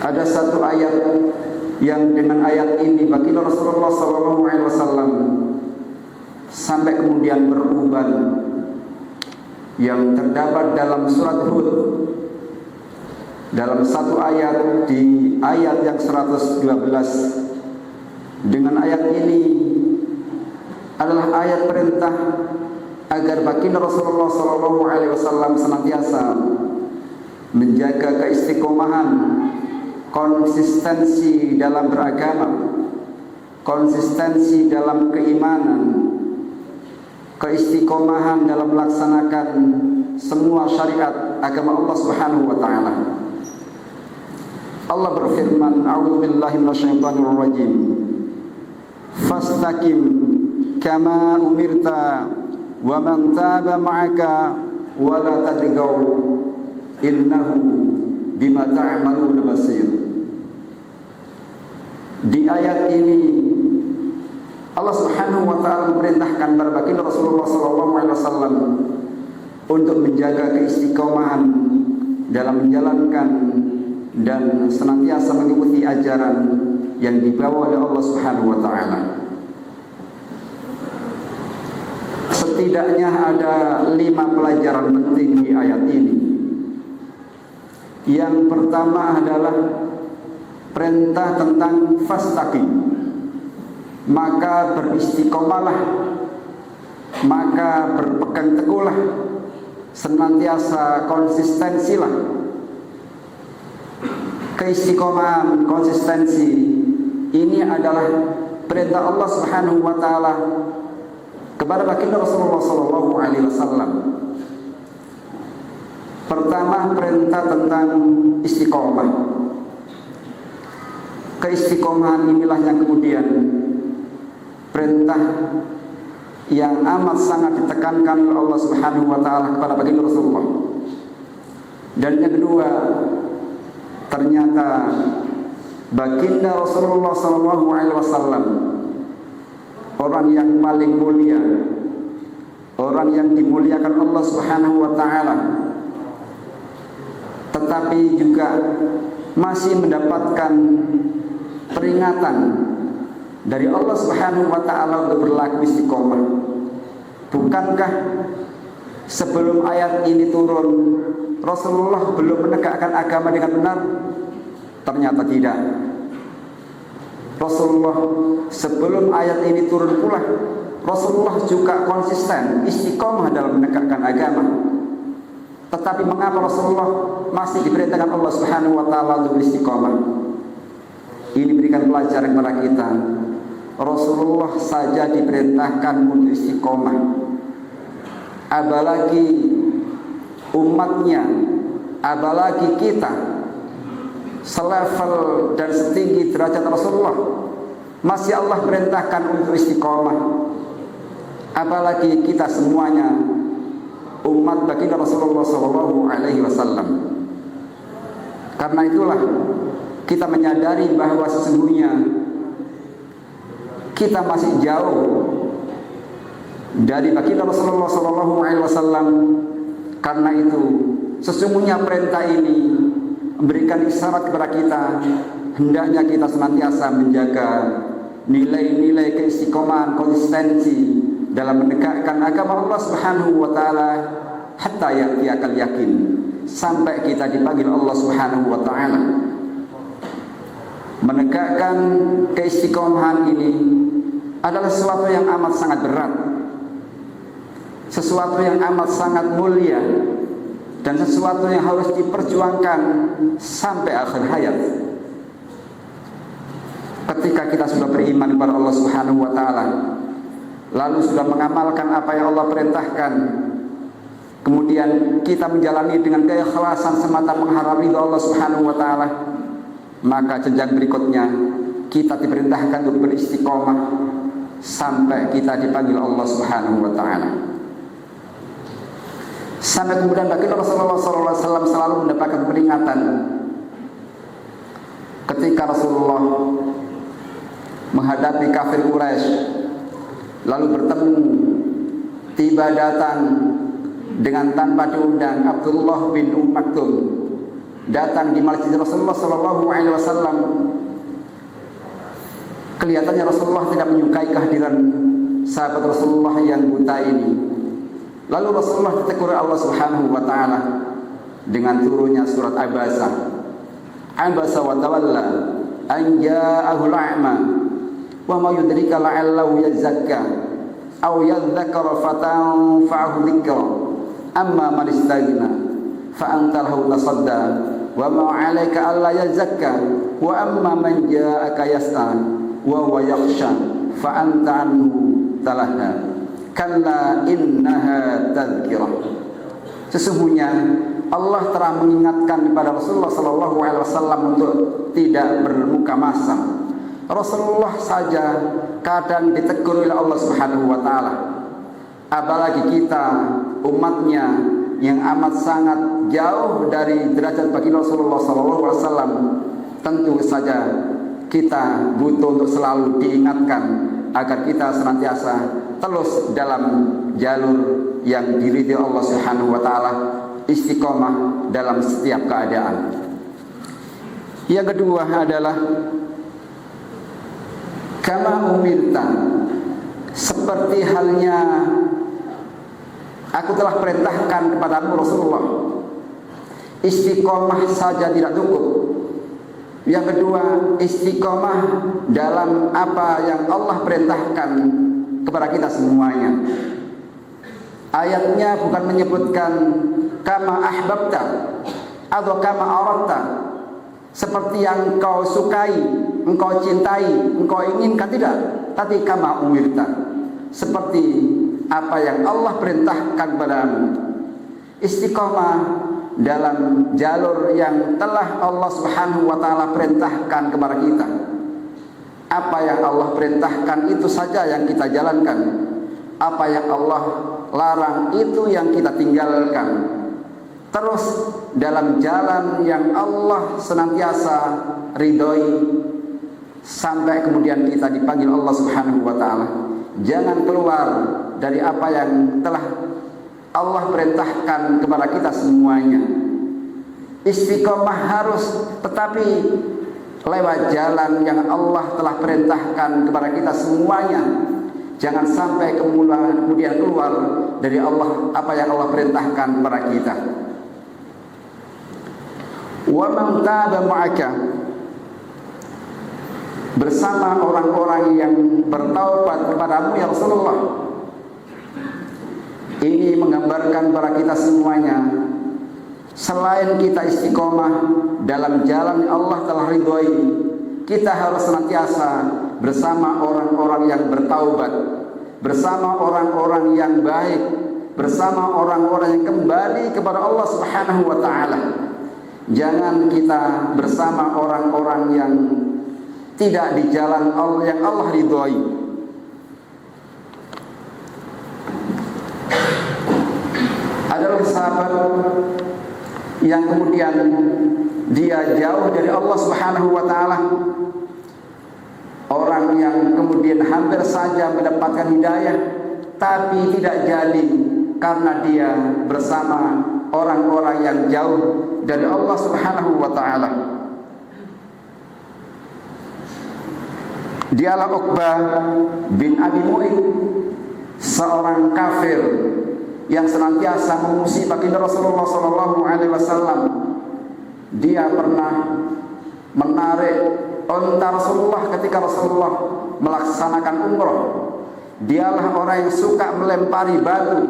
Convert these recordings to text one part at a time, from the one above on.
Ada satu ayat yang dengan ayat ini baginda Rasulullah SAW sampai kemudian beruban, yang terdapat dalam surat Hud dalam satu ayat, di ayat yang 112. Dengan ayat ini adalah ayat perintah agar baginda Rasulullah SAW senantiasa menjaga keistiqomahan, konsistensi dalam beragama, konsistensi dalam keimanan, keistiqomahan dalam melaksanakan semua syariat agama Allah Subhanahu wa taala. Allah berfirman, a'udzubillahi minasyaitonir rajim. Fastaqim kama umirta wa man taba ma'aka wa la tadghaw innahu bima ta'maluna basir. Di ayat ini Allah Subhanahu wa taala memerintahkan kepada baginda Rasulullah SAW untuk menjaga keistiqomahan dalam menjalankan dan senantiasa mengikuti ajaran yang dibawa oleh Allah Subhanahu wa taala. Setidaknya ada 5 pelajaran penting di ayat ini. Yang pertama adalah perintah tentang fastaqim, maka beristiqomalah, maka berpegang teguhlah, senantiasa konsistensilah. Keistiqomahan, konsistensi ini adalah perintah Allah Subhanahu wa taala kepada baginda Rasulullah SAW. Pertama, perintah tentang istiqomah. Keistiqomahan inilah yang kemudian perintah yang amat sangat ditekankan oleh Allah Subhanahu wa taala kepada baginda Rasulullah. Dan yang kedua, ternyata baginda Rasulullah SAW orang yang paling mulia, orang yang dimuliakan Allah Subhanahu wa taala, tetapi juga masih mendapatkan peringatan dari Allah Subhanahu wa taala untuk berlaku istiqomah. Bukankah sebelum ayat ini turun Rasulullah belum menegakkan agama dengan benar? Ternyata tidak. Rasulullah sebelum ayat ini turun pula, Rasulullah juga konsisten istiqomah dalam menegakkan agama. Tetapi mengapa Rasulullah masih diperintahkan Allah Subhanahu wa taala untuk istiqomah? Ini berikan pelajaran kepada kita. Rasulullah saja diperintahkan untuk istiqomah, apalagi umatnya, apalagi kita selevel dan setinggi derajat Rasulullah, masih Allah perintahkan untuk istiqomah, apalagi kita semuanya umat baginda Rasulullah SAW. Karena itulah kita menyadari bahwa sesungguhnya kita masih jauh dari baginda Rasulullah SAW. Karena itu sesungguhnya perintah ini memberikan isyarat kepada kita, hendaknya kita senantiasa menjaga nilai-nilai keistiqomahan, konsistensi dalam menegakkan agama Allah Subhanahu wa taala hatta ya'tiyakal yakin, sampai kita dipanggil Allah Subhanahu wa taala. Menegakkan keistiqomahan ini adalah sesuatu yang amat sangat berat, sesuatu yang amat sangat mulia, dan sesuatu yang harus diperjuangkan sampai akhir hayat. Ketika kita sudah beriman kepada Allah Subhanahu wa taala, lalu sudah mengamalkan apa yang Allah perintahkan, kemudian kita menjalani dengan keikhlasan semata mengharap ridha Allah Subhanahu wa taala, maka jenjang berikutnya kita diperintahkan untuk beristiqomah sampai kita dipanggil Allah Subhanahu wa taala. Sampai kemudian baginda Rasulullah SAW selalu mendapatkan peringatan ketika Rasulullah menghadapi kafir Quraisy, lalu bertemu, tiba datang dengan tanpa diundang Abdullah bin Maktum, datang di masjid Rasulullah Sallallahu Alaihi Wasallam. Kelihatannya Rasulullah tidak menyukai kehadiran sahabat Rasulullah yang buta ini. Lalu Rasulullah ditegur Allah Subhanahu wa taala dengan turunnya surat Abasa. Abasa wa tawalla an ja'ahu al-a'ma wa ma yudrika la'allahu yazakka aw yadhakkaru fatanfa'ahu dzikra amma man istaghna fa anta lahu tasadda wa ma 'alaika alla yazakka wa amma man ja'aka yas'a wa huwa yakhsha fa anta anhu talaha kalla innaha tadhkirah. Sesungguhnya Allah telah mengingatkan kepada Rasulullah Sallallahu Alaihi Wasallam untuk tidak bermuka masam. Rasulullah saja kadang ditegur oleh Allah Subhanahu Wa Taala, apalagi kita umatnya yang amat sangat jauh dari derajat baginda Rasulullah Sallallahu Alaihi Wasallam. Tentu saja kita butuh untuk selalu diingatkan agar kita senantiasa terus dalam jalur yang diridhai Allah Subhanahu Wa Taala, istiqomah dalam setiap keadaan. Yang kedua adalah kama umirta, seperti halnya aku telah perintahkan kepadamu Rasulullah. Istiqomah saja tidak cukup. Yang kedua, istiqomah dalam apa yang Allah perintahkan kepada kita semuanya. Ayatnya bukan menyebutkan kama ahbabta atau kama aradta, seperti yang engkau sukai, engkau cintai, engkau inginkan, tidak, tapi kama umirta, seperti apa yang Allah perintahkan padamu. Istiqomah dalam jalur yang telah Allah Subhanahu wa taala perintahkan kepada kita. Apa yang Allah perintahkan itu saja yang kita jalankan. Apa yang Allah larang itu yang kita tinggalkan. Terus dalam jalan yang Allah senantiasa ridhoi sampai kemudian kita dipanggil Allah Subhanahu wa taala. Jangan keluar dari apa yang telah Allah perintahkan kepada kita semuanya. Istiqomah harus, tetapi lewat jalan yang Allah telah perintahkan kepada kita semuanya. Jangan sampai kemudian keluar dari Allah, apa yang Allah perintahkan kepada kita. Wa man taba ma'aka, bersama orang-orang yang bertaubat kepadamu ya Rasulullah. Ini menggambarkan kepada kita semuanya, selain kita istiqomah dalam jalan yang Allah telah ridhoi, kita harus senantiasa bersama orang-orang yang bertaubat, bersama orang-orang yang baik, bersama orang-orang yang kembali kepada Allah Subhanahu wa taala. Jangan kita bersama orang-orang yang tidak di jalan Allah yang Allah ridhoi. Adalah sahabat yang kemudian dia jauh dari Allah Subhanahu wa taala. Orang yang kemudian hampir saja mendapatkan hidayah tapi tidak jadi karena dia bersama orang-orang yang jauh dari Allah Subhanahu wa taala. Dialah Uqbah bin Abi Mu'ayth, seorang kafir yang senantiasa memusuhi baginda Rasulullah sallallahu alaihi wasallam. Dia pernah menarik unta Rasulullah ketika Rasulullah melaksanakan umrah. Dialah orang yang suka melempari batu,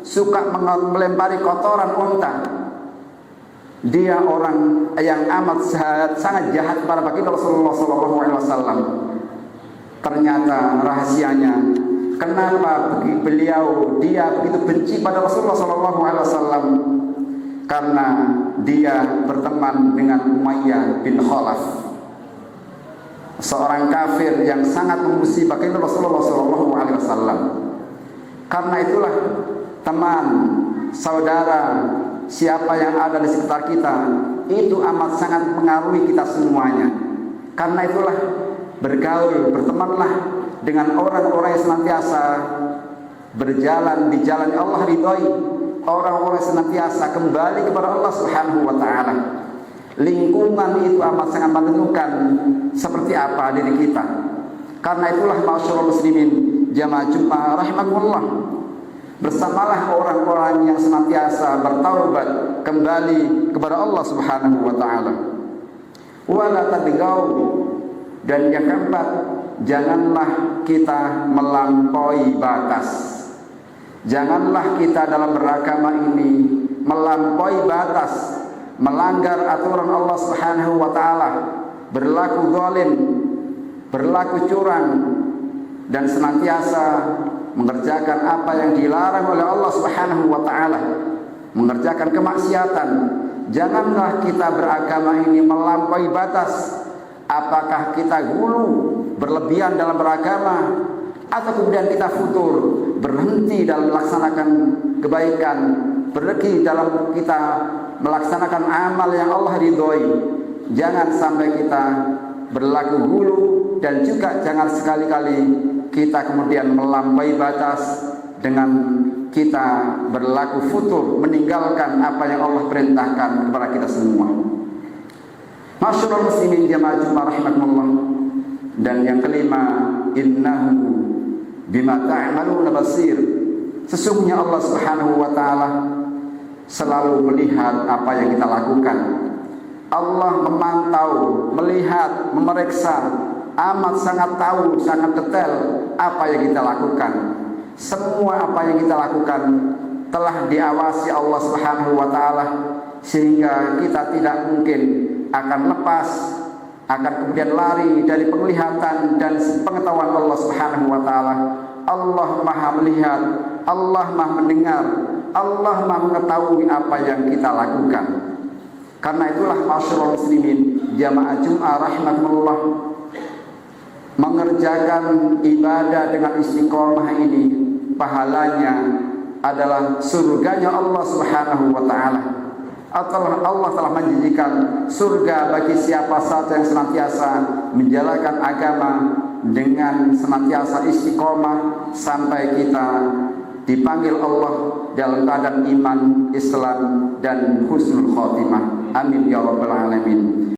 suka melempari kotoran unta. Dia orang yang amat sangat jahat kepada baginda Rasulullah sallallahu alaihi wasallam. Ternyata rahasianya, kenapa dia begitu benci pada Rasulullah sallallahu alaihi wasallam? Karena dia berteman dengan Umayyah bin Khalaf, seorang kafir yang sangat memusuhi baginda Rasulullah sallallahu alaihi wasallam. Karena itulah teman, saudara, siapa yang ada di sekitar kita itu amat sangat mengaruhi kita semuanya. Karena itulah bergaul, bertemanlah dengan orang-orang yang senantiasa berjalan di jalan Allah ridhoi, orang-orang senantiasa kembali kepada Allah Subhanahu wa taala. lingkungan itu amat sangat menentukan seperti apa diri kita. Karena itulah ma'asyiral muslimin jamaah Jumat rahimakumullah, bersamalah orang-orang yang senantiasa bertaubat kembali kepada Allah Subhanahu wa taala. Wala tadgau, dan yang keempat, janganlah kita melampaui batas. Janganlah kita dalam beragama ini melampaui batas, melanggar aturan Allah Subhanahu wa taala, berlaku zalim, berlaku curang, dan senantiasa mengerjakan apa yang dilarang oleh Allah Subhanahu wa taala, mengerjakan kemaksiatan. Janganlah kita beragama ini melampaui batas. Apakah kita gulu, berlebihan dalam beragama, atau kemudian kita futur, berhenti dalam melaksanakan kebaikan, berhenti dalam kita melaksanakan amal yang Allah ridhoi. Jangan sampai kita berlaku gulu, dan juga jangan sekali-kali kita kemudian melampaui batas dengan kita berlaku futur, meninggalkan apa yang Allah perintahkan kepada kita semua. Ma'asyiral muslimin jamaah Jumat rahimakumullah. Dan yang kelima, innahu bima ta'maluna basir. Sesungguhnya Allah Subhanahu wa taala selalu melihat apa yang kita lakukan. Allah memantau, melihat, memeriksa, amat sangat tahu, sangat detail apa yang kita lakukan. Semua apa yang kita lakukan telah diawasi Allah Subhanahu wa taala, sehingga kita tidak mungkin akan lepas, akan kemudian lari dari penglihatan dan pengetahuan Allah Subhanahu wa taala. Allah Maha melihat, Allah Maha mendengar, Allah Maha mengetahui apa yang kita lakukan. Karena itulah ma'asyiral muslimin jamaah Jumat rahimakumullah, mengerjakan ibadah dengan istiqomah ini pahalanya adalah surganya Allah Subhanahu wa taala. Allah telah menjanjikan surga bagi siapa saja yang senantiasa menjalankan agama dengan senantiasa istiqomah sampai kita dipanggil Allah dalam keadaan iman, Islam, dan husnul khotimah. Amin ya rabbal alamin.